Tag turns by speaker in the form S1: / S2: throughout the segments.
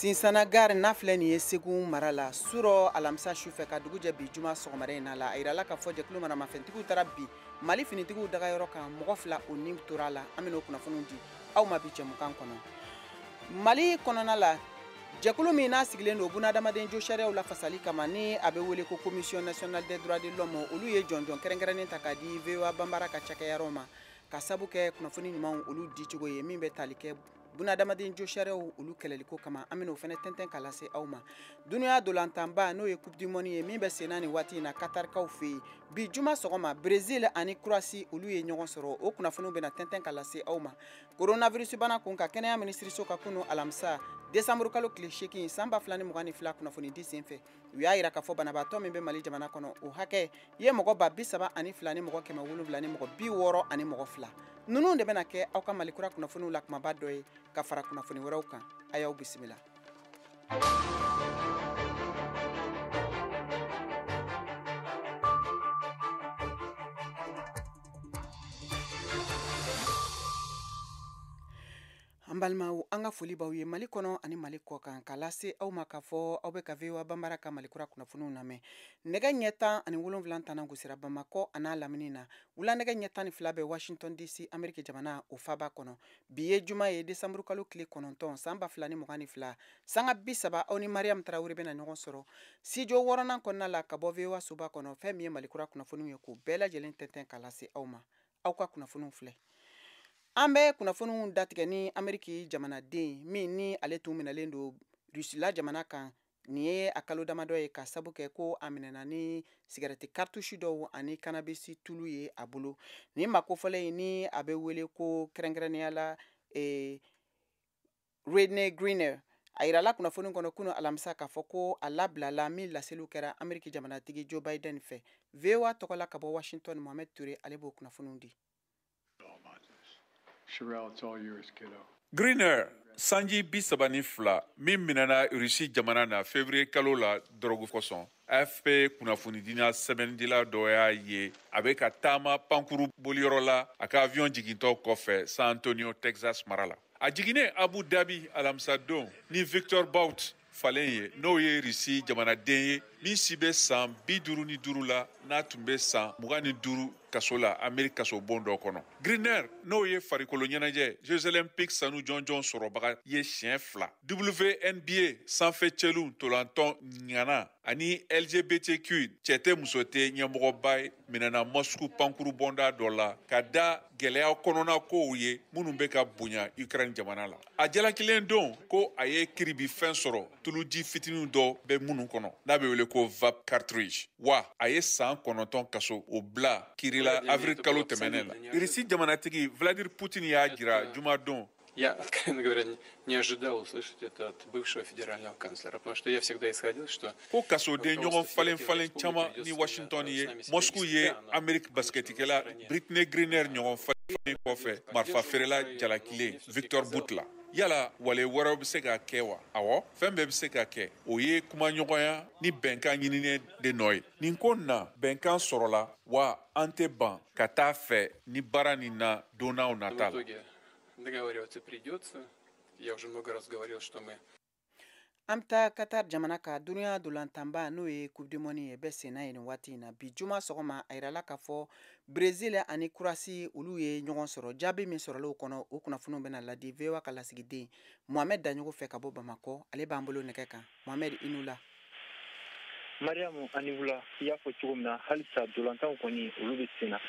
S1: Sinsana gare n'a filɛ nin ye Segu mara la surɔ alamisa sufɛ ka dugu jɛ bi juma sɔgɔmada in na la a yirala ka fɔ jɛkulu maramafɛntigiw taara bi Mali finitigiw dagayɔrɔ kan mɔgɔ 2 o ni tora la an bɛn'o kunnafoniw di aw ma bi jɛmukan kɔnɔ. Mali kɔnɔna la jɛkulu min n'a sigilen don bunadamaden jo sariyaw la fasali kama ni a bɛ wele ko Commission nationale des droits de l'homme olu ye jɔnjɔn kɛrɛnkɛrɛnnen ta k'a di VOA banbara ka cakɛyɔrɔ ma ka sabu kɛ kunnafoni ɲumanw olu di cogo ye min bɛ tali kɛ bunadamaden jo sariyaw olu kɛlɛliko kama an bɛn'o fɛnɛ tɛntɛn k'a lase aw ma. Dunuya dolantanba n'o ye Coupe du Monde ye min bɛ senna nin waati in na Katarikaw fɛ yen bi juma sɔgɔma Brésil ani Croatie olu ye ɲɔgɔn sɔrɔ o kunnafoniw bɛna tɛntɛn k'a lase aw ma. Coronavirus bana kun ka kɛnɛya minisiriso ka kunu alamisa décembre kalo tile 8 san 2022 kunnafoni di senfɛ u y'a yira k'a fɔ banabaatɔ min bɛ Mali jamana kɔnɔ o hakɛ ye mɔgɔ 32 ni mɔgɔ 770 ni mɔgɔ 60 ani mɔgɔ 2 ninnu de bɛna kɛ aw ka Mali kura kunnafoniw la kumaba dɔ ye ka fara kunnafoni wɛrɛw kan a y'aw bisimila. An balimaw an ka foli b'aw ye Mali kɔnɔ ani Mali kɔ kan k'a lase aw ma k'a fɔ aw bɛ ka VOA banbara ka Mali kura kunnafoniw lamɛn. Nɛgɛ ɲɛ 17 tana gosira Bamakɔ a n'a lamini na wula nɛgɛ ɲɛ 12 bɛ Washington DC Amérique jamana o faaba kɔnɔ bi ye juma ye décembre kalo tile 9 san 2022 sanga 30 aw ni Mariam Tarawele bɛna ɲɔgɔn sɔrɔ studio 6nan kɔnɔna la ka bɔ VOA soba kɔnɔ fɛn min ye Mali kura kunnafoniw ye k'u bɛɛ lajɛlen tɛntɛn k'a lase aw ma aw ka kunnafoniw filɛ. An bɛ kunnafoniw datigɛ ni Ameriki jamanaden min ni ale tun minɛlen don Rusila jamana kan nin ye a kalo damadɔ ye ka sabu kɛ ko a minɛna ni sigarɛti kartusi dɔw ani kanabisi tulu ye a bolo nin makofɔlen in ni a bɛ wele ko kɛrɛnkɛrɛnnenya la Rodney Greener a yirala kunnafoni kɔnɔ kunu alamisa k'a fɔ ko a labilala min laseliw kɛra Ameriki jamanatigi Joe Biden fɛ VOA tɔgɔla ka bɔ Washington Mohamed Ture ale b'o kunnafoniw di.
S2: Greener sanji 32 min minɛna Rusi jamana na février kalo la dɔrɔgu kosɔn AFP kunnafonidina sɛbɛnnidila dɔ y'a ye a bɛ ka taama pankuru boliyɔrɔ la a ka avion jigintɔ kɔfɛ San Antonio Texas mara la a jiginnen Abu Dhabi alamisadon ni Victor Bout falen ye n'o ye Rusi jamanaden ye min si bɛ san 55 la n'a tun bɛ san 25 kaso la Ameriki kaso bon dɔ kɔnɔ. Greener n'o ye farikolo ɲɛnajɛ Jeux Olympiques sanu jɔnjɔn sɔrɔbaga ye siɲɛ 2 WNBA sanfɛ cɛlu ntolantɔn ɲana ani LGBTQ cɛ tɛ muso tɛ ɲɛmɔgɔba minɛna Moscou pankuru bɔnda dɔ la ka da gɛlɛya kɔnɔna kow ye minnu bɛ ka bonya Ukraine jamana la. A jalakilen don ko a ye kiribifɛn sɔrɔ tuluji fitinin dɔ bɛ minnu kɔnɔ n'a bɛ wele ko vape cartridge wa a ye san 9 kaso o bila kiri la avril kalo tɛmɛnen la. Rusi jamanatigi Vladimir Putin y'a jira jumadon.
S3: Я, откровенно говоря, не ожидал услышать это от бывшего федерального канцлера, потому что я всегда исходил, что...
S2: Ko kasoden ɲɔgɔn falen caman ni Washington ye Moscou ye Ameriki basketikɛla Brittney Griner ɲɔgɔn falen kɔfɛ marifa feerela jalakilen Victor Bout la. Yala wale wɛrɛw bɛ se ka kɛ wa? Awɔ, fɛn bɛɛ bɛ se ka kɛ. O ye kumaɲɔgɔnya ni bɛnkan ɲininen de nɔ ye. Nin ko na bɛnkan sɔrɔla wa an tɛ ban ka taa fɛ ni baara nin na don n'aw nata la.
S3: Договариваться придется. Я уже много раз говорил, что мы...
S1: An bɛ taa Qatar jamana ka dunuya dolantanba n'o ye Coupe du Monde ye bɛ senna yen waati in na bi juma sɔgɔma a yirala k'a fɔ Brésil ani Croatie olu ye ɲɔgɔn sɔrɔ jaabi min sɔrɔla o kɔnɔ o kunnafoniw bɛna ladi VOA ka lasigiden Mohamed Daɲogo fɛ ka bɔ Bamakɔ ale b'an bolo nɛgɛ kan Mohamed i n'u la.
S4: Mariam ani wula i y'a fɔ cogo min na halisa dolantanw kɔni olu bɛ senna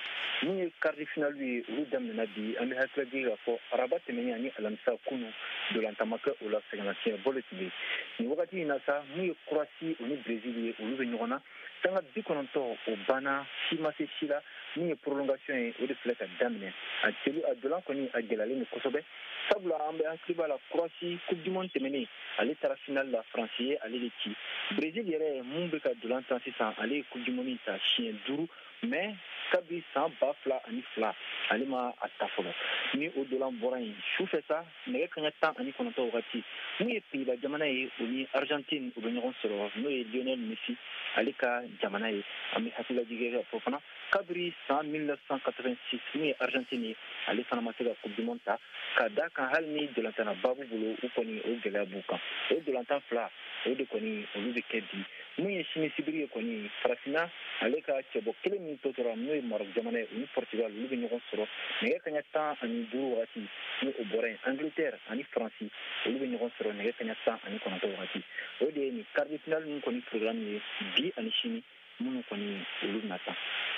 S4: min ye quart final ye olu daminɛna bi an bɛ hakili jigin k'a fɔ araba tɛmɛnen ani alamisa kunu dolantan ma kɛ o la sɛgɛnnafiɲɛ bɔ de tun bɛ yen nin wagati in na sa min ye Croatie o ni Brésil ye olu bɛ ɲɔgɔn na sanga 90 o banna si ma se si la min ye prolongation ye o de filɛ ka daminɛ a dolan kɔni a gɛlɛyalen don kosɛbɛ sabula an bɛ hakili b'a la Croatie Coupe du Monde tɛmɛnen ale taara final la France ye ale de ci Brésil yɛrɛ mun bɛ ka dolan tan sisan ale ye Coupe du Monde ta siɲɛ 5 mais kabi san 2002 ale ma a ta fɔlɔ ni o dolan bɔra yen sufɛ sa nɛgɛ kaɲa 19 wagati mun ye Pays-Bas jamana ye o ni Argentine u bɛ ɲɔgɔn sɔrɔ n'o ye Lionel Messi ale ka jamana ye an bɛ hakililajigin kɛ fɔ fana kabiri san 1986 mun ye Argentine ye ale fana ma se ka Coupe du Monde ta ka da kan hali ni dolantana babu bolo u kɔni o gɛlɛya b'u kan o dolantan fila o de kɔni olu bɛ kɛ bi mun ye sini sibiri ye kɔni farafina ale ka cɛbɔ kelen min to tora n'o ye Maroc jamana ye o ni Portugal olu bɛ ɲɔgɔn sɔrɔ nɛgɛ kaɲa 15 wagati ni o bɔra yen Angleterre ani Faransi olu bɛ ɲɔgɔn sɔrɔ nɛgɛ kaɲa 19 wagati o de ye nin quart de finale min kɔni programme ye bi ani sini minnu kɔni olu bɛna taa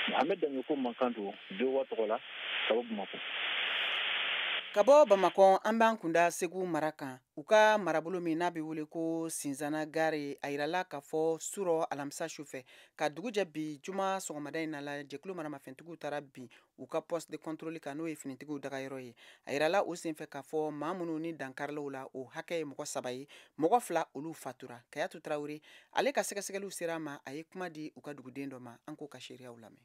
S4: Mohamed Danyoko mankan don VOA tɔgɔ la ka bɔ Bamakɔ.
S1: Ka bɔ Bamakɔ an b'an kunda Segu mara kan u ka marabolo min n'a bɛ wele ko Sinzana Gare a yirala k'a fɔ surɔ alamisa sufɛ ka dugu jɛ bi juma sɔgɔmada in na la jɛkulu maramafɛntigiw taara bi u ka poste de contrôle kan n'o ye finitigiw dagayɔrɔ ye a yirala o senfɛ k'a fɔ maa minnu ni dankarilaw la o hakɛ ye mɔgɔ 3 ye mɔgɔ 2 olu fatura Kayatu Tarawele ale ka sɛgɛsɛgɛliw sera ma a ye kuma di u ka duguden dɔ ma an k'o ka seereyaw lamɛn.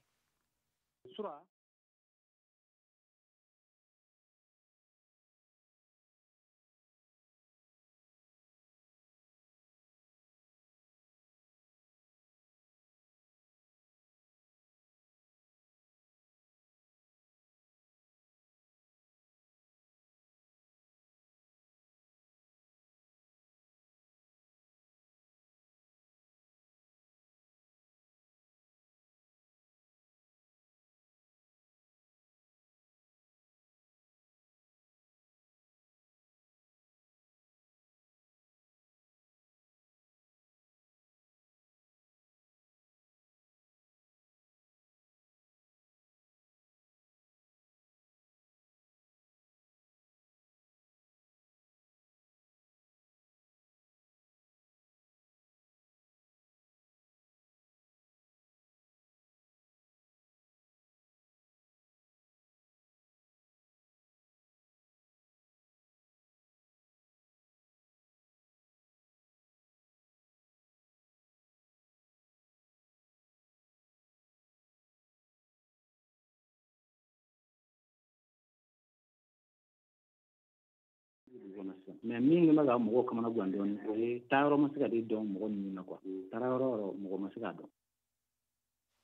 S5: mais min bɛ ka mɔgɔw kamana gan dɔɔni o ye taayɔrɔ ma se ka di dɔn mɔgɔ ninnu na quoi taara yɔrɔ mɔgɔ ma se ka dɔn.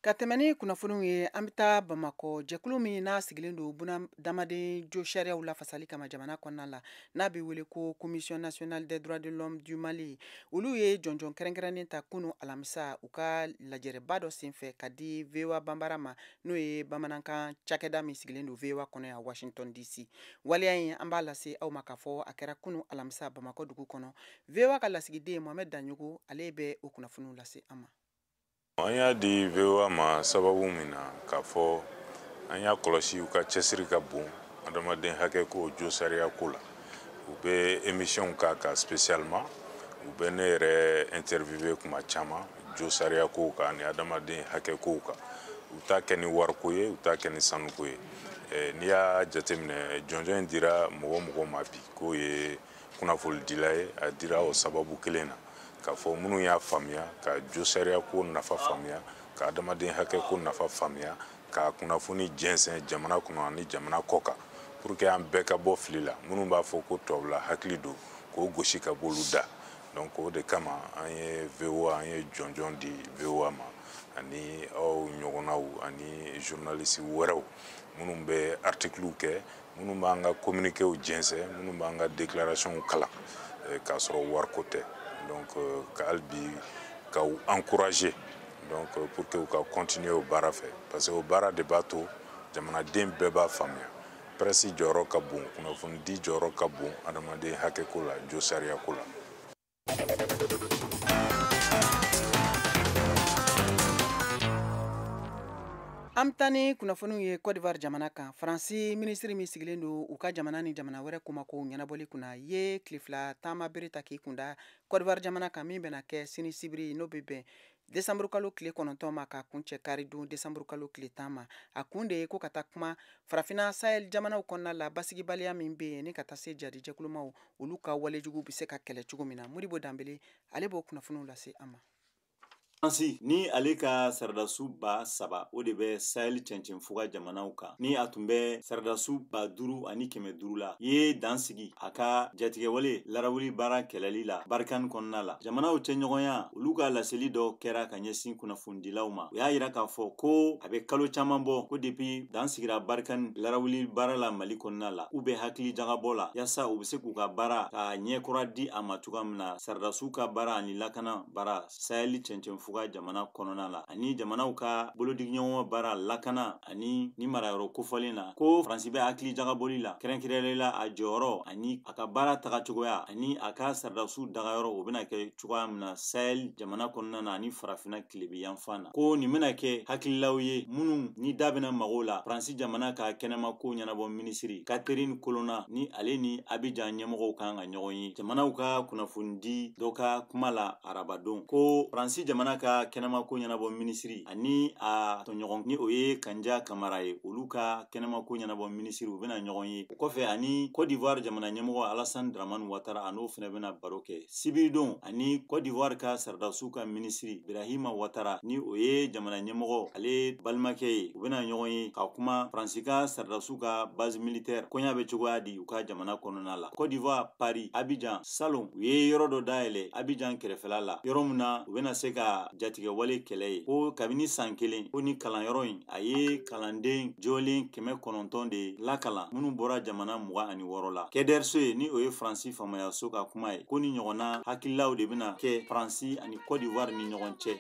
S1: Ka tɛmɛ ni kunnafoniw ye an bɛ taa Bamakɔ jɛkulu min n'a sigilen don bunadamaden jo sariyaw lafasali kama jamana kɔnɔna la n'a bɛ wele ko Commission nationale des droits de l'homme du Mali olu ye jɔnjɔn kɛrɛnkɛrɛnnen ta kunu alamisa u ka lajɛrɛba dɔ senfɛ ka di VOA Banbara ma n'o ye bamanankan cakɛda min sigilen don VOA kɔnɔ yan Washington DC waleya in an b'a lase aw ma k'a fɔ a kɛra kunu alamisa Bamakɔ dugu kɔnɔ VOA ka lasigiden Mohamed Danyogo ale bɛ o kunnafoniw lase an ma.
S6: An y'a di VOA ma sababu min na k'a fɔ an y'a kɔlɔsi u ka cɛsiri ka bon adamaden hakɛ ko jo sariya ko la u bɛ émission k'a kan spécialement u bɛ ne yɛrɛ interviewé kuma caman jo sariya ko kan ani adamaden hakɛ ko kan u t'a kɛ ni wariko ye u t'a kɛ ni sanuko ye n'i y'a jateminɛ jɔnjɔn in dira mɔgɔ mɔgɔ ma bi k'o ye kunnafolidila ye a dira o sababu kelen na k'a fɔ minnu y'a faamuya ka jo sariya ko nafa faamuya ka adamaden hakɛ ko nafa faamuya ka kunnafoni jɛnsɛn jamana kɔnɔ ani jamana kɔ kan pour que an bɛɛ ka bɔ fili la minnu b'a fɔ ko tubabula hakili don k'o gosi ka b'olu da donc o de kama an ye VOA an ye jɔnjɔn di VOA ma ani aw ɲɔgɔnnaw ani journaliste wɛrɛw minnu bɛ articles kɛ minnu b'an ka communiquéw jɛnsɛn minnu b'an ka déclarations kalan k'a sɔrɔ wariko tɛ donc ka hali bi ka u encourager donc pour que u ka continuer o baara fɛ parce que o baara de b'a to jamanaden bɛɛ b'a faamuya presse jɔyɔrɔ ka bon kunnafoni di jɔyɔrɔ ka bon adamaden hakɛko la jo sariyako la.
S1: An bɛ taa ni kunnafoniw ye Côte d'Ivoire jamana kan Faransi minisiri min sigilen don u ka jamana ni jamana wɛrɛ kumako ɲɛnabɔli kunna ye tile 2 taama bere ta k'i kunda Côte d'Ivoire jamana kan min bɛna kɛ sini sibiri n'o bɛ bɛn desanburu kalo tile 9 ma ka kun cɛ karidon desanburu kalo tile 10 ma a kun de ye ko ka taa kuma farafina Sahel jamanaw kɔnɔna la basigibaliya min bɛ yen ni ka taa se jadi jɛkulumaw olu ka walejugu bɛ se ka kɛlɛ cogo min na Modibo Danbele ale b'o kunnafoniw lase an ma.
S7: Faransi ni ale ka saradasu ba saba o de bɛ Sahel cɛncɛn fuga jamanaw kan ni a tun bɛ saradasu ba 5 ani 500 la ye dan sigi a ka jatigɛwale larawuli baara kɛlɛli la Barikani kɔnɔna la. Jamanaw cɛɲɔgɔnya olu ka laseli dɔ kɛra ka ɲɛsin kunnafonidilaw ma. O y'a yira k'a fɔ ko a bɛ kalo caman bɔ ko depuis dan sigira Barikani larawuli baara la Mali kɔnɔna la u bɛ hakili jagabɔ la yasa u bɛ se k'u ka baara ka ɲɛkɔrɔ di a ma cogoya min na saradasu ka baara ani lakana baara Sahel cɛncɛn fuga jamana kɔnɔna la ani jamanaw ka bolodiɲɔgɔn baara lakana ani ni marayɔrɔ kofɔlen na ko Faransi bɛ hakili jagabɔli la kɛrɛnkɛrɛnlela a jɔyɔrɔ ani a ka baara tagacogoya ani a ka saradasu dagayɔrɔ o bɛna kɛ cogoya min na Sahel jamana kɔnɔna na ani farafina kilebi yanfan na ko nin bɛna kɛ hakililaw ye minnu ni da bɛna mago la Faransi jamana ka kɛnɛma ko ɲɛnabɔ minisiri Catherine Colonna ni ale ni Abidjan ɲɛmɔgɔw kan ka ɲɔgɔn ye jamanaw ka kunnafonidi dɔ ka kuma la arabadon ko Faransi jamana ka kɛnɛma ko ɲɛnabɔ minisiri ani a tɔɲɔgɔn ni o ye Kanja Kamara ye olu ka kɛnɛma ko ɲɛnabɔ minisiri u bɛna ɲɔgɔn ye o kɔfɛ ani Côte d'Ivoire jamana ɲɛmɔgɔ Alassane Dramane Ouattara an'o fɛnɛ bɛna baro kɛ sibiridon ani Côte d'Ivoire ka saradasu ka minisiri Birahima Ouattara ni o ye jamana ɲɛmɔgɔ ale balimakɛ ye u bɛna ɲɔgɔn ye ka kuma Faransi ka saradasu ka base militaire koɲa bɛ cogoya di u ka jamana kɔnɔna la Côte d'Ivoire Paris Abidjan Salon u ye yɔrɔ dɔ dayɛlɛ Abidjan kɛrɛfɛla la yɔrɔ min na u bɛna se ka jatigɛwale kɛlɛ ye ko kabini san 1 ko ni kalanyɔrɔ in a ye kalanden jɔlen 900 de lakalan minnu bɔra jamana 26 la Kɛdɛrso ye ni o ye Faransi famayaso ka kuma ye ko ni ɲɔgɔnna hakililaw de bɛna kɛ Faransi ani Côte d'Ivoire ni ɲɔgɔn cɛ.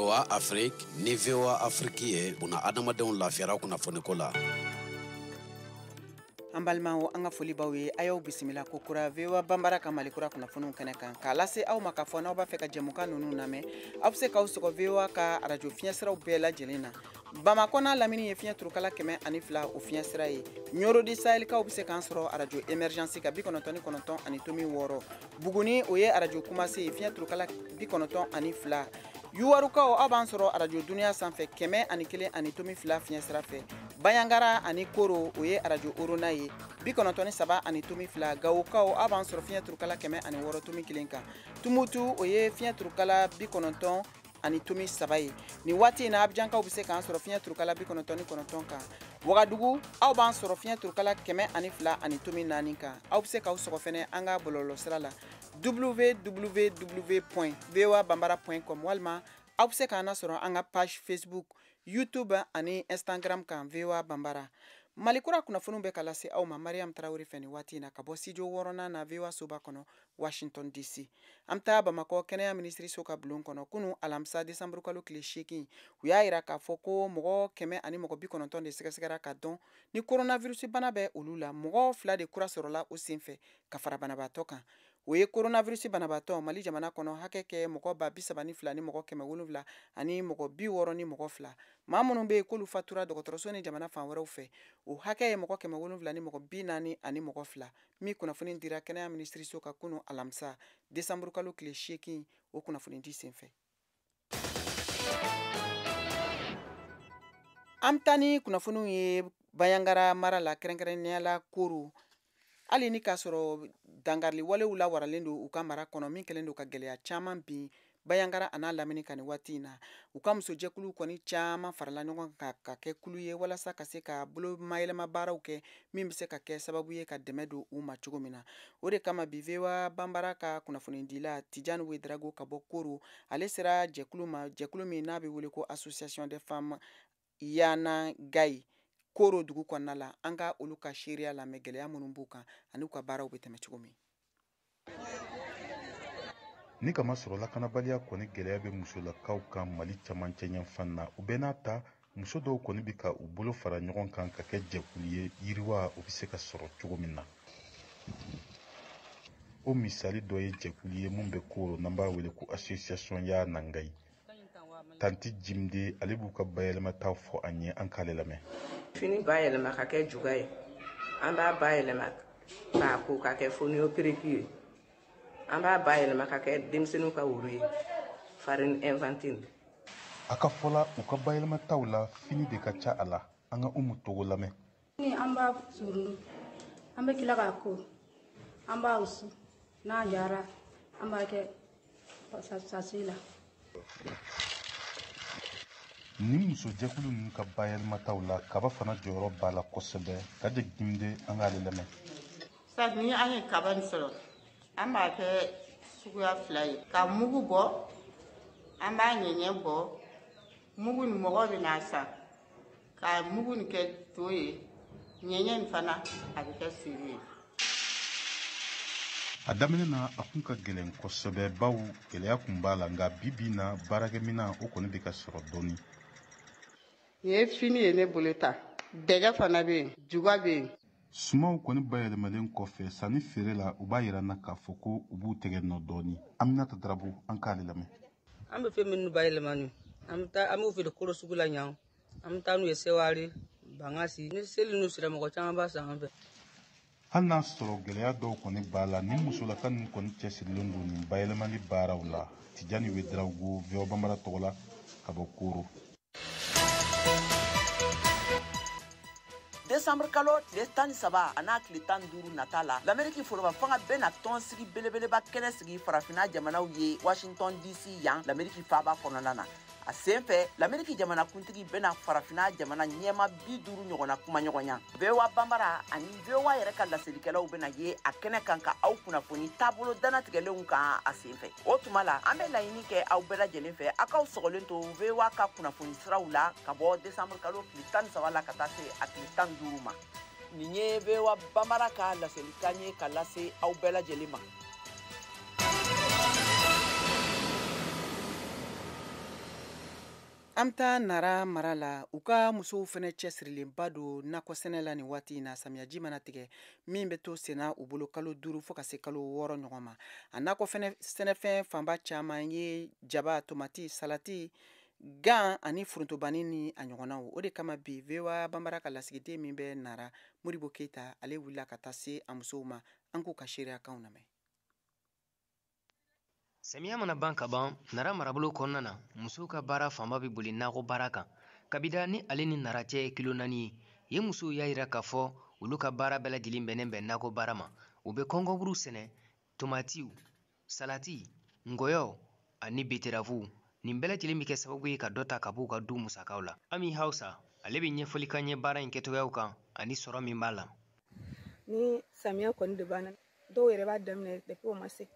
S8: VOA Afrique ni VOA Afrique ye buna adamadenw lafiyara kunnafoniko la.
S1: An balimaw an ka foli baw ye a y'aw bisimila ko kura VOA Bambara ka Malikura kunnafoniw kɛnɛ kan k'a lase aw ma k'a fɔ n'aw b'a fɛ ka jɛmukan ninnu lamɛn aw bɛ se k'aw sɔgɔ VOA ka radio fiɲɛsiraw bɛɛ lajɛlen na Bamakɔ n'a lamini ye fiɲɛ turukala 102 o fiɲɛ sira ye Ɲorodi Sahɛlikaw bɛ se k'an sɔrɔ radio Emergence ka 99 ani tomi 6 Buguni o ye radio Kumase ye fiɲɛ turukala 92 Yuwarukaw aw b'an sɔrɔ radio Dunuya sanfɛ 101 ani tomi 2 fiɲɛ sira fɛ Bayangara ani Koro o ye radio Orona ye 93 ani tomi 2 Gawokaw aw b'an sɔrɔ fiɲɛ turukala 106 tomi 1 kan Tumutu o ye fiɲɛ turukala 90 ani tomi 3 ye nin waati in na Abidjankaw bɛ se k'an sɔrɔ fiɲɛ turukala 99 kan Wagadugu aw b'an sɔrɔ fiɲɛ turukala 102 ani tomi 4 kan aw bɛ se k'aw sɔgɔ fɛnɛ an ka bɔlɔlɔsira la www.voabambara.com walima aw bɛ se k'an sɔrɔ an ka page Facebook YouTube ani Instagram kan VOA Bambara Malikura kunnafoniw bɛ ka lase aw ma Mariam Tarawele fɛ nin waati in na ka bɔ studio 6nan na VOA soba kɔnɔ Washington DC an bɛ taa Bamakɔ kɛnɛya minisiriso ka bulon kɔnɔ kunu alamisa décembre kalo tile 8 u y'a yira k'a fɔ ko mɔgɔ 190 de sɛgɛsɛgɛra ka dɔn ni coronavirus bana bɛ olu la mɔgɔ 2 de kura sɔrɔla o senfɛ ka fara banabaatɔ kan o ye coronavirus banabaatɔ Mali jamana kɔnɔ hakɛ kɛ mɔgɔ 32 ni mɔgɔ 700 ani mɔgɔ 60 ni mɔgɔ 2 maa minnu bɛ yen k'olu fatura dɔgɔtɔrɔso ni jamana fan wɛrɛw fɛ o hakɛ ye mɔgɔ 700 ni mɔgɔ 40 ani mɔgɔ 2 min kunnafoni dira kɛnɛya minisiriso ka kunu alamisa décembre kalo tile 8 o kunnafoni di senfɛ An bɛ taa ni kunnafoniw ye Bayangara mara la kɛrɛnkɛrɛnnenya la Koro. Hali ni k'a sɔrɔ dangarili walew la waralen don u ka mara kɔnɔ min kɛlen don ka gɛlɛya caman bin Bayangara a n'a lamini kan nin waati in na. U ka musojɛkulu kɔni caman farala ɲɔgɔn kan ka kɛ kulu ye walasa ka se ka bolo mayɛlɛma baaraw kɛ min bɛ se ka kɛ sababu ye ka dɛmɛ don u ma cogo min na. O de kama bi VOA Bambara ka kunnafoni dila Tijani Wedrago ka bɔ Koro ale sera jɛkulu ma jɛkulu min n'a bɛ wele ko Association des femmes Yana Gaye Koro dugu kɔnɔna la an ka olu ka seereya lamɛn gɛlɛya minnu b'u kan ani u ka baaraw bɛ tɛmɛ cogo min.
S9: Ni kama sɔrɔ lakanabaliya kɔni gɛlɛya bɛ musolakaw kan Mali camancɛ ɲɛfan na u bɛɛ n'a ta muso dɔw kɔni bɛ ka u bolo fara ɲɔgɔn kan ka kɛ jɛkulu ye yiriwa u bɛ se ka sɔrɔ cogo min na. O misali dɔ ye jɛkulu ye mun bɛ Koro n'an b'a wele ko Association Yana Gaye. Tanti Jimde ale b'u ka bayɛlɛmataw fɔ an ye an k'ale lamɛn.
S10: Fini bayɛlɛma ka kɛ juga ye an b'a bayɛlɛma k'a ko ka kɛ fonio pereki ye an b'a bayɛlɛma ka kɛ denmisɛnninw ka woro ye farine inventée.
S9: A ka fɔla u ka bayɛlɛmataw la fini de ka ca a la an ka Umu Togo lamɛn.
S11: Ni an b'a surun an bɛ tila k'a ko an b'a wusu n'a jara an b'a kɛ sasi la.
S9: Ni musojɛkulu ninnu ka bayɛlɛmataw la kaba fana jɔyɔrɔ b'a la kosɛbɛ ka de Jimde an k'ale lamɛn.
S12: Sa ni an ye kaba nin sɔrɔ an b'a kɛ suguya fila ye ka mugu bɔ an b'a ɲɛɲɛ bɔ mugu ni mɔgɔ bɛ n'a san ka mugu ni kɛ to ye ɲɛɲɛ nin fana a bɛ kɛ siri ye.
S9: A daminɛ na a kun ka gɛlɛn kosɛbɛ baw gɛlɛya kun b'a la nka bi na baarakɛminɛn o kɔni bɛ ka sɔrɔ dɔɔni.
S12: Ye fini ye ne bolo ta dɛgɛ fana bɛ yen juga bɛ yen.
S9: Sumaw kɔni bayɛlɛmalen kɔfɛ sanni feere la u b'a yira na k'a fɔ ko u b'u tɛgɛ nɔ dɔɔni. Aminata Darabu an k'ale lamɛn.
S10: An bɛ fɛn minnu bayɛlɛma ni an b'u feere Koro sugu la ɲan an bɛ taa n'u ye Seware Bangasi ni seli n'u sera mɔgɔ caman b'a san an fɛ.
S9: Hali n'a sɔrɔ gɛlɛya dɔw kɔni b'a la ni musolaka ninnu kɔni cɛsirilen don nin bayɛlɛmali baaraw la Tijani Wedrago VOA Bambara tɔgɔ la ka bɔ Koro.
S1: Décembre kalo tile 13 a n'a tile 15 nata la l'Amérique foroba fanga bɛ na tɔn sigi belebeleba kɛnɛ sigi farafina jamanaw ye Washington DC yan l'Amérique faaba kɔnɔna na. A senfɛ l'Amérique jamana kuntigi bɛna farafina jamana ɲɛma 50 ɲɔgɔnna kuma ɲɔgɔnya. VOA Bambara ani VOA yɛrɛ ka laselikɛlaw bɛna ye a kɛnɛ kan ka aw kunnafoni taabolo danatigɛlenw kan a senfɛ. O tuma la an bɛ laɲini kɛ aw bɛɛ lajɛlen fɛ a k'aw sɔgɔlen to VOA ka kunnafoni siraw la ka bɔ décembre kalo tile 13 la ka taa se a tile 15 ma. Nin ye VOA Bambara ka laselikan ye ka lase aw bɛɛ lajɛlen ma. An bɛ Nara mara la u ka musow fɛnɛ cɛsirilenba don nakɔ sɛnɛ la nin waati in na samiyaji mana tigɛ min bɛ to senna u bolo kalo 5 fo ka se kalo 6 ɲɔgɔn ma. A nakɔ sɛnɛfɛn fanba caman ye jaba, tomati, salati, gan ani forontobani ni a ɲɔgɔnnaw. O de kama bi VOA Bambara ka lasigiden min bɛ Nara Moribo Keyita ale wulila ka taa se a musow ma an k'u ka seereyakanw lamɛn.
S13: Samiya mana ban ka ban Nara marabolo kɔnɔna na musow ka baara fanba bɛ boli nakɔ baara kan kabida ni ale ni Nara cɛ ye kilo 4 ye ye musow y'a yira k'a fɔ olu ka baara bɛɛ lajɛlen bɛnnen bɛ nakɔ baara ma u bɛ kɔngɔburu sɛnɛ tomatiw salati ngɔyɔ ani beterafu nin bɛɛ lajɛlen bɛ kɛ sababu ye ka dɔ ta ka b'u ka du musakaw la. Ami Hausa ale bɛ ɲɛfɔli kan ye baara in kɛcogoyaw kan ani sɔrɔ min b'a la.
S11: Ni samiya kɔni de banna dɔw yɛrɛ b'a daminɛ depuis o ma se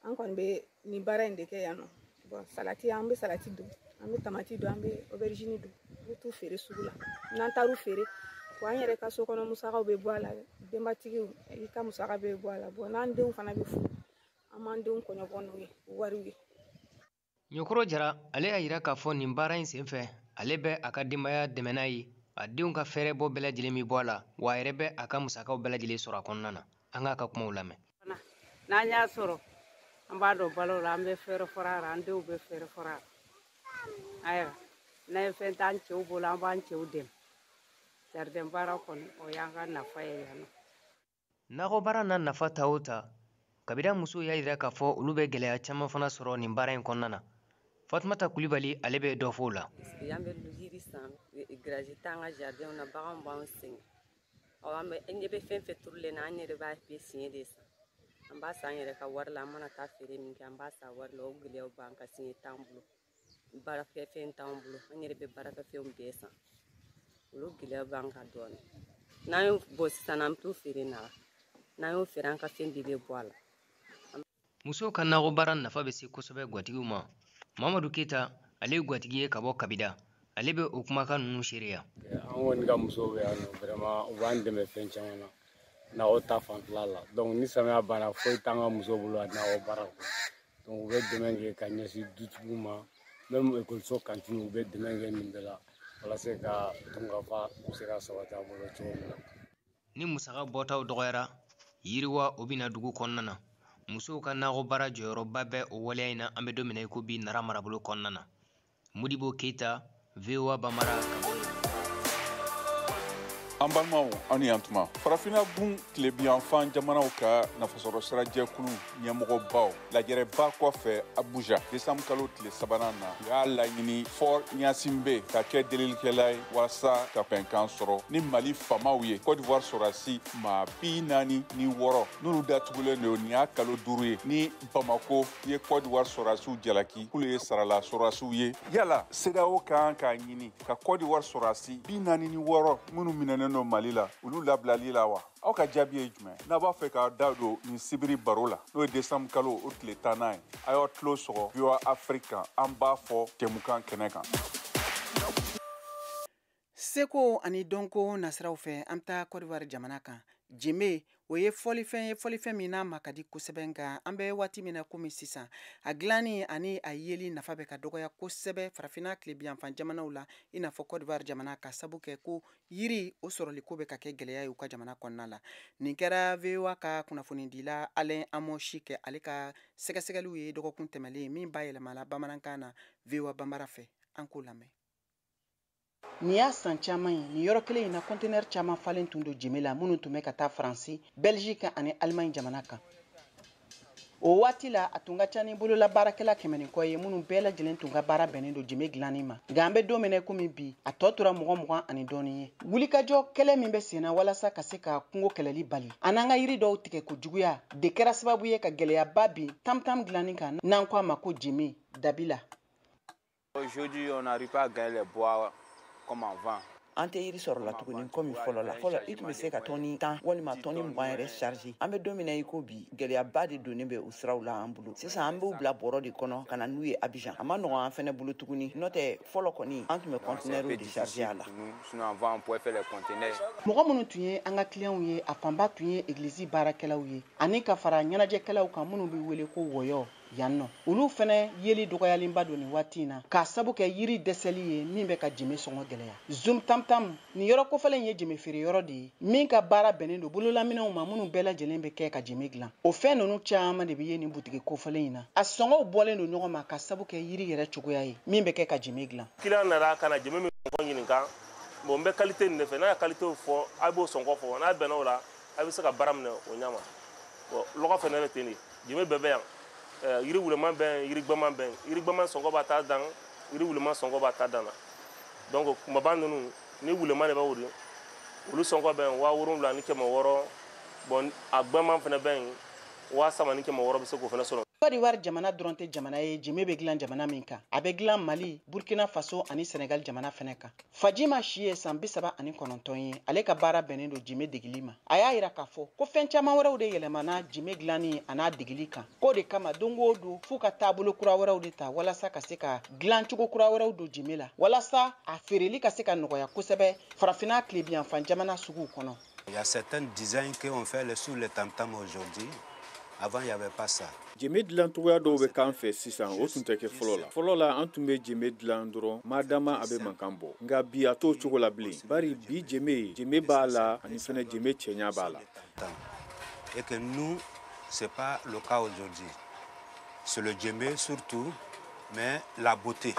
S11: an kɔni bɛ ni baara in de kɛ yan nɔ. Bon salati an bɛ salati don an bɛ tamati don an bɛ aubergine don an bɛ t'u feere sugu la n'an taar'u feere wa an yɛrɛ ka so kɔnɔ musakaw bɛ bɔ a la denbatigiw i ka musaka bɛ bɔ a la bon n'an denw fana bɛ furu an b'an denw kɔɲɔbɔ n'u ye wariw ye.
S13: Ɲokɔrɔ Jara ale y'a yira k'a fɔ nin baara in senfɛ ale bɛ a ka denbaya dɛmɛ n'a ye a denw ka fɛɛrɛ bɔ bɛɛ lajɛlen bɛ bɔ a la wa a yɛrɛ bɛ a ka musakaw bɛɛ lajɛlen sɔrɔ a kɔnɔna na an k'a ka kumaw lamɛn.
S11: N'an y'a sɔrɔ an b'a dɔn balo la an bɛ fɛɛrɛ fɔra a an denw bɛ fɛɛrɛ fɔra a ayiwa n'a ye fɛn t'an cɛw bolo an b'an cɛw dɛmɛ jardin baara kɔni o y'an ka nafa ye yan nɔ.
S13: Nakɔ baara n'a nafa ta o ta kabida musow y'a yira k'a fɔ olu bɛ gɛlɛya caman fana sɔrɔ nin baara in kɔnɔna na Fatmata Kulibali ale bɛ dɔ fɔ o la.
S14: Yan bɛ yiri san garaji t'an ka jardin na baganw b'an sɛgɛn an ɲɛ bɛ fɛn fɛn turulen na an yɛrɛ b'a bɛɛ siɲɛ de san an b'a san an yɛrɛ ka wari la an mana taa feere min kɛ an b'a san wari la o gɛlɛyaw b'an ka siɲɛ t'an bolo baarakɛfɛn t'an bolo an yɛrɛ bɛ baarakɛfɛnw bɛɛ san olu gɛlɛyaw b'an kan dɔɔnin n'an y'o bɔ sisan an bɛ t'o feere na n'an y'o feere an ka fɛn bɛɛ bɛ bɔ a la.
S13: Musow ka nakɔ baara nafa bɛ se kosɛbɛ gwatigiw ma. Mamadu Keita ale ye gwatigi ye ka bɔ Kabida. Ale bɛ o kumakan ninnu seereya.
S15: An kɔni ka musow bɛ yan nɔ vraiment u b'an dɛmɛ fɛn caman na nakɔ ta fanfɛla la donc ni samiya banna foyi t'an ka musow bolo a nakɔ baara kɔ donc u bɛ dɛmɛ kɛ ka ɲɛsin dutigiw ma même ekɔliso kantine u bɛ dɛmɛ kɛ nin bɛɛ la walasa ka dunkafa u bɛ se ka sabati a bolo cogo min na.
S13: Ni musaka bɔtaw dɔgɔyara yiriwa o bɛna dugu kɔnɔna na. Musow ka nakɔ baara jɔyɔrɔba bɛ o waleya in na an bɛ don min na i ko bi Nara marabolo kɔnɔna na. Modibo Keita, VOA Bambara.
S2: An balimaw aw ni yantuma farafina bun tile biyanfan jamanaw ka nafasɔrɔ sira jɛkulu ɲɛmɔgɔbaw lajɛrɛba kɔfɛ Abuja desanbu kalo tile sabanan na u y'a laɲini fɔ Ɲasinbe ka kɛ delilikɛla ye walasa ka bɛnkan sɔrɔ ni Mali famaw ye Côte d'Ivoire sɔrɔdasi maa 46 n'olu datugulen don nin y'a kalo 5 ye ni Bamako ye Côte d'Ivoire sɔrɔdasiw jalaki k'olu ye sarala sɔrɔdasiw ye yala CEDEAO kan k'a ɲini ka Côte d'Ivoire sɔrɔdasi 46 minnu minɛnen no Mali la olu labilali la wa aw ka jaabi ye jumɛn n'a b'a fɛ ka da don ni sibiri baro la n'o ye desanbu kalo o tile 10 ye a y'aw tulo sɔgɔ VOA Afrique kan an b'a fɔ jɛmukan kɛnɛ kan.
S1: Seko ani dɔnko nasiraw fɛ an bɛ taa Côte d'Ivoire jamana kan Jeme o ye fɔlifɛn min n'a ma ka di kosɛbɛ nka an bɛ waati min na komi sisan a dilanni ani a yeli nafa bɛ ka dɔgɔya kosɛbɛ farafina tilebiyanfan jamanaw la i n'a fɔ Côte d'Ivoire jamana ka sabu kɛ ko yiri o sɔrɔli ko bɛ ka kɛ gɛlɛya ye u ka jamana kɔnɔna la nin kɛra VOA ka kunnafonidila Alain Amoshi kɛ ale ka sɛgɛsɛgɛliw ye dɔgɔkun tɛmɛlen min b'a yɛlɛmala bamanankan na VOA Bambara fɛ an k'o lamɛn. Ni y'a san caman ye ni yɔrɔ kelen in na conteneur caman falen tun don Jeme la minnu tun bɛ ka taa Faransi, Belgique ani Allemagne jamana kan. O waati la a tun ka ca ni bolola baarakɛla 100 kɔ ye minnu bɛɛ lajɛlen tun ka baara bɛnnen don Jeme dilanni ma. Nka an bɛ don min na komi bi a tɔ tora 20 ani dɔɔnin ye. Wulikajɔ kɛlɛ min bɛ sen na walasa ka se ka kungo kɛlɛli bali. An n'an ka yiri dɔw tigɛ ko juguya de kɛra sababu ye ka gɛlɛyaba bin tam-tam dilanni kan n'an ko a ma ko Jeme Dabila.
S16: Aujourd'hui on n'arrive pas à gagner les bois comme avant.
S17: An tɛ yiri sɔrɔ la tuguni komi fɔlɔ la fɔlɔ i tun bɛ se ka tɔni 10 walima tɔni 20 yɛrɛ charger an bɛ don min na i ko bi gɛlɛyaba de donnen bɛ u siraw la an bolo sisan an b'u bila bɔrɔ de kɔnɔ ka na n'u ye Abidjan a ma nɔgɔn an fɛnɛ bolo tuguni n'o tɛ fɔlɔ kɔni an tun bɛ conteneur de charger a la
S16: sinon avant on pouvait faire les conteneurs.
S1: Mɔgɔ minnu tun ye an ka clients ye a fanba tun ye église baarakɛlaw ye ani ka fara ɲɛnajɛkɛlaw kan minnu bɛ wele ko wɔyɔ yan nɔ olu fɛnɛ yeli dɔgɔyalenba don nin waati in na k'a sabu kɛ yiri dɛsɛli ye min bɛ ka Jeme sɔngɔ gɛlɛya Zoom tam-tam nin yɔrɔ kofɔlen ye Jeme feere yɔrɔ de ye min ka baara bɛnnen don bololaminɛw ma minnu bɛɛ lajɛlen bɛ kɛ ka Jeme dilan o fɛn ninnu caman de bɛ ye nin butigi kofɔlen in na a sɔngɔw bɔlen don ɲɔgɔn ma ka sabu kɛ yiri yɛrɛ cogoya ye min bɛ kɛ ka Jeme dilan
S18: client nana ka na Jeme min sɔngɔ ɲininka bon n bɛ qualité nin de fɛ n'a ye qualité fɔ a b'o sɔngɔ fɔ n'a bɛnna o la a bɛ se ka baara minɛ o ɲama bon lɔgɔ fɛnɛ bɛ ten de Jeme bɛɛ bɛ yan yiri wulema bɛn yiri gbama sɔngɔ b'a ta dan yiri wulema sɔngɔ b'a ta dan na donc kumaba ninnu ni wulema de bɛ wuli olu sɔngɔ bɛn 7,000 ni 600 bon a gbama fɛnɛ bɛn 3,000 ni 600 bɛ se k'o fɛnɛ sɔrɔ.
S1: Côte d'Ivoire jamana dɔrɔn tɛ jamana ye Jeme bɛ dilan jamana min kan a bɛ dilan Mali, Burkina Faso ani Senegal jamana fɛnɛ kan. Fajima Si ye san 39 ye ale ka baara bɛnnen don Jeme degili ma a y'a yira k'a fɔ ko fɛn caman wɛrɛw de yɛlɛmana Jeme dilanni a n'a degili kan k'o de kama don o don f'u ka taabolo kura wɛrɛw de ta walasa ka se ka dilancogo kura wɛrɛw don Jeme la walasa a feereli ka se ka nɔgɔya kosɛbɛ farafina tilebiyanfan jamana suguw kɔnɔ.
S19: Il y a certains designs qu'on fait sur le tam-tam aujourd'hui. Avant, il n'y avait pas ça.
S20: Jeme dilan togoya dɔw bɛ k'an fɛ sisan o tun tɛ kɛ fɔlɔ la fɔlɔ la an tun bɛ Jeme dilan dɔrɔn madama a bɛ mankan bɔ nka bi a t'o cogo la bilen bari bi Jeme b'a la ani fɛnɛ Jeme cɛɲa b'a la
S19: et que nous c'est pas le cas aujourd'hui c'est le Jeme surtout mais la beauté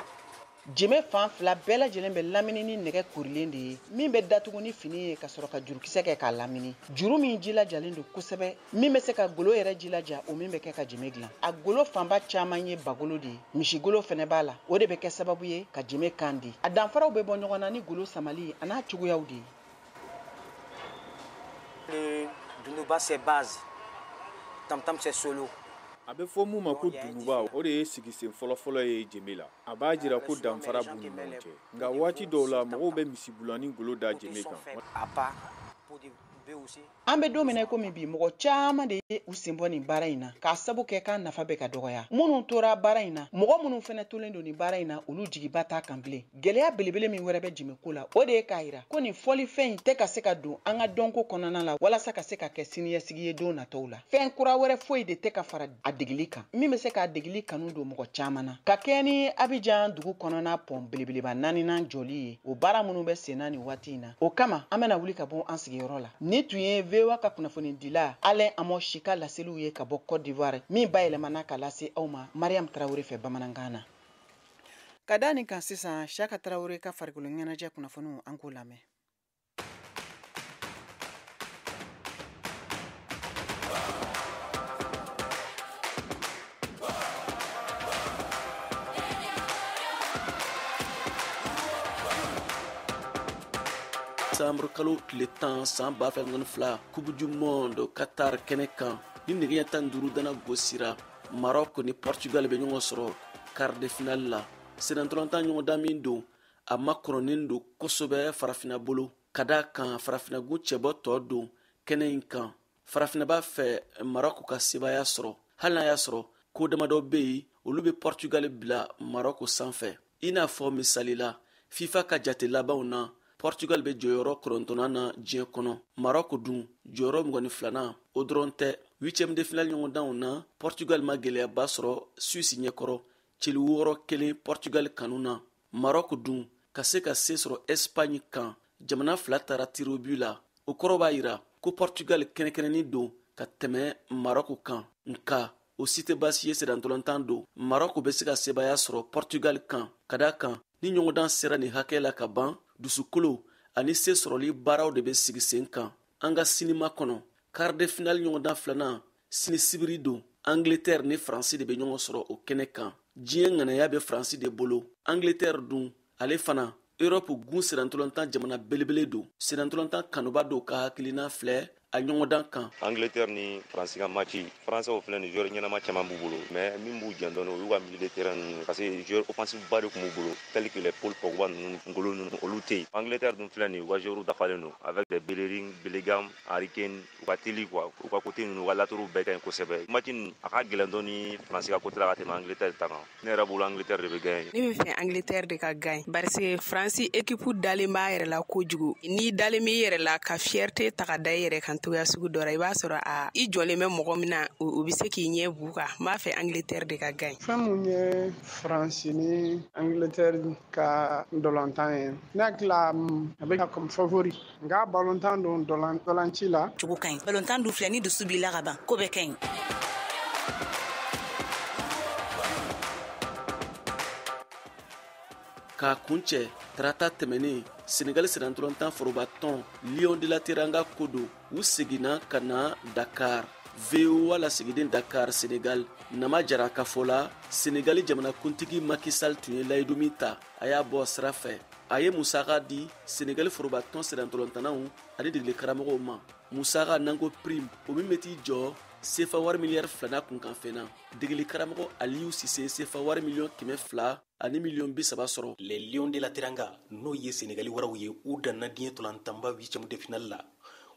S1: jeme fan fila bɛɛ lajɛlen bɛ lamini ni nɛgɛ korilen de ye min bɛ datugu ni fini ye ka sɔrɔ ka jurukisɛ kɛ k'a lamini juru min jilajalen don kosɛbɛ min bɛ se ka golo yɛrɛ jilaja o min bɛ kɛ ka jeme dilan a golo fanba caman ye bagolo de ye misigolo fɛnɛ b'a la o de bɛ kɛ sababu ye ka jeme kan di a danfaraw bɛ bɔ ɲɔgɔn na ni golo samali a n'a cogoyaw de ye.
S21: Le dunuba c'est base, tam-tam c'est solo.
S20: A bɛ fɔ mun ma ko dunuba o de ye sigisen fɔlɔfɔlɔ ye jeme la a b'a jira ko danfara b'u ni ɲɔgɔn cɛ nka waati dɔw la mɔgɔw bɛ misibulani golo da jeme kan.
S1: an bɛ don min na komi bi mɔgɔ caman de ye u sen bɔ nin baara in na k'a sabu kɛ k'a nafa bɛ ka dɔgɔya minnu tora baara in na mɔgɔ minnu fɛnɛ tolen don nin baara in na olu jigiba t'a kan bilen gɛlɛya belebele min wɛrɛ bɛ jemeko la o de ye k'a yira ko nin fɔlifɛn in tɛ ka se ka don an ka dɔnko kɔnɔna la walasa ka se ka kɛ siniɲɛsigi ye don nataw la fɛn kura wɛrɛ foyi de tɛ ka fara a degili kan min bɛ se k'a degili kanu don mɔgɔ caman na ka kɛ ni Abijan dugu kɔnɔna pɔn belebeleba 4nan jɔli ye o baara minnu bɛ senna nin waati in na o kama an bɛna wuli ka bɔ an sigiyɔrɔ la ni tun ye VOA ka kunnafoni dila Alain Amo Shika laseliw ye ka bɔ Côte d'Ivoire min bayɛlɛmana ka lase aw ma Mariam Tarawele fɛ bamanankan na ka da nin kan sisan Shaka Tarawele ka farikolo ɲɛnajɛ kunnafoniw an k'o lamɛn.
S22: Décembre kalo tile 10 san 2022 Coupe du Monde Qatar kɛnɛ kan ni nɛgɛ ɲɛ 15 dana gosira Maroc ni Portugal bɛ ɲɔgɔn sɔrɔ quart de finale la senatɔlɔntan ɲɔgɔn da min don a makɔrɔnin don kosɛbɛ farafina bolo ka da kan farafinagun cɛbɔ tɔ don kɛnɛ in kan farafina b'a fɛ Maroc ka sebaya sɔrɔ hali n'a y'a sɔrɔ ko damadɔ bɛ yen olu bɛ Portugal bila Maroc sanfɛ i n'a fɔ misali la FIFA ka jate labanw na Portugal bɛ jɔyɔrɔ 9nan na diɲɛ kɔnɔ Maroc dun jɔyɔrɔ 22nan o dɔrɔn tɛ 8e de finale ɲɔgɔndanw na Portugal ma gɛlɛyaba sɔrɔ Suisse ɲɛkɔrɔ cili 6-1 Portugal kanu na Maroc dun ka se sɔrɔ Espagne kan jamana fila taara tir au but la o kɔrɔ b'a yira ko Portugal kɛnɛkɛnɛni don ka tɛmɛ Maroc kan nka o si tɛ baasi ye sedantɔlɔntan don Maroc bɛ se ka sebaya sɔrɔ Portugal kan ka da kan ni ɲɔgɔndan sera nin hakɛ la ka ban dusukolo ani se sɔrɔli baaraw de bɛ sigi sen kan an ka sinima kɔnɔ quart de finale ɲɔgɔndan filanan sini sibiri don Angleterre ni Faransi de bɛ ɲɔgɔn sɔrɔ o kɛnɛ kan diɲɛ ŋanaya bɛ Faransi de bolo Angleterre dun ale fana Europe gun sedantɔlɔntan jamana belebele don sedantɔlɔntan kanuba don ka hakilina filɛ a ɲɔgɔndan kan
S23: Angleterre ni Faransi ka match Français filɛ ni joueur ɲɛnama caman b'u bolo mais min b'u jɛn dɔɔni o y'u ka milieu de terrain ninnu parce que joueur offensif ba de tun b'u bolo tel que les Paul Pogba ninnu Ngolo ninnu olu tɛ yen Angleterre dun filɛ ni u ka joueur dafalen don avec des Bellerin, Bellingham, Harry Kane u ka teli quoi u ka côté ninnu u ka latéraux bɛɛ ka ɲi kosɛbɛ match nin a ka gɛlɛn dɔɔni Faransi ka côté la ka tɛmɛ Angleterre ta kan ne yɛrɛ bolo Angleterre de bɛ gagner
S24: ne bɛ fɛ Angleterre de ka gagne parce que Faransi équipe dalen b'a yɛrɛ la kojugu n'i dalen b'i yɛrɛ la ka fierté ta ka da i yɛrɛ kan togoya sugu dɔ la i b'a sɔrɔ i jɔlen bɛ mɔgɔ min na o bɛ se k'i ɲɛ b'u kan n b'a fɛ Angleterre de ka gagne
S25: fɛn mun ye Faransi ni Angleterre ka dɔlɔntan ye ne hakili la a bɛ ka comme favori nka balontan don dɔlanci la
S26: cogo ka ɲi balontan dun filɛ ni dusu b'i la ka ban ko bɛɛ ka ɲi
S22: k'a kuncɛ tarata tɛmɛnen Senegal sedantɔlɔntan foroba tɔn Lion de la Teranga ko don u seginna ka na Dakar VOA lasigiden Dakar Senegal nama jara ka fɔ la Senegali jamanakuntigi Macky Sall tun ye layidu min ta a y'a bɔ sira fɛ a ye musaka di Senegal foroba tɔn sedantɔlɔntanaw ani degeli karamɔgɔw ma musaka nango prime o min bɛ t'i jɔ sefa wari miliyari 2 kunkan fɛnna degeli karamɔgɔ Aliou Cissé sefa wari miliyɔn 200 ani miliyɔn 30 sɔrɔ.
S27: Les Lions de la Teranga n'o ye Senegali waraw ye u danna diɲɛ tolantanba 8e de finale la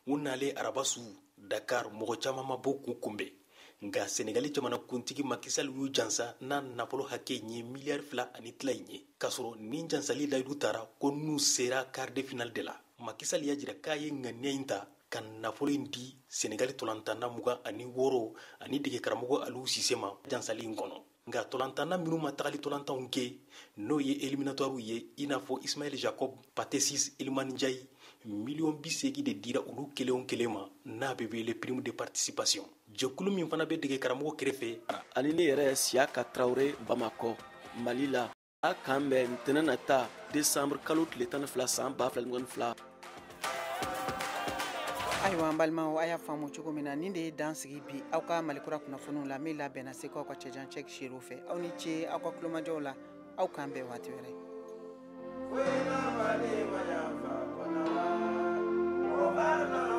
S27: u nalen araba su Dakar mɔgɔ caman ma bɔ k'u kunbɛn nka Senegali jamanakuntigi Macky Sall y'u jansa n'a nafolo hakɛ ye miliyari 2 ani tila ye k'a sɔrɔ nin jansali layidu taara ko n'u sera quart de finale de la Macky Sall y'a jira k'a ye ŋaniya in ta ka nafolo in di Senegali tolantanna 26 ani dege karamɔgɔ Aliou Cissé ma jansali in kɔnɔ nka tolantanna minnu ma tagali tolantanw kɛ n'o ye éliminatoire ye i n'a fɔ Ismaël Jacob, Pathé Ciss, Iliman Ndiaye miliyɔn 80 de dira olu kelen o kelen ma n'a bɛ wele prime de participation jɛkulu min fana bɛ dege karamɔgɔ kɛrɛfɛ
S22: ani ne yɛrɛ Siaka Traoré Bamakɔ Mali la a kan bɛn ntɛnɛn nata desanburu kalo tile 12 san 2022.
S1: ayiwa an balimaw a y'a faamu cogo min na nin de ye dan sigi bi aw ka malikura kunnafoniw la min labɛnna se k'aw ka cɛjan cɛk seerew fɛ aw ni ce aw ka kulomajɔw la aw k'an bɛn waati wɛrɛ. Gouvernement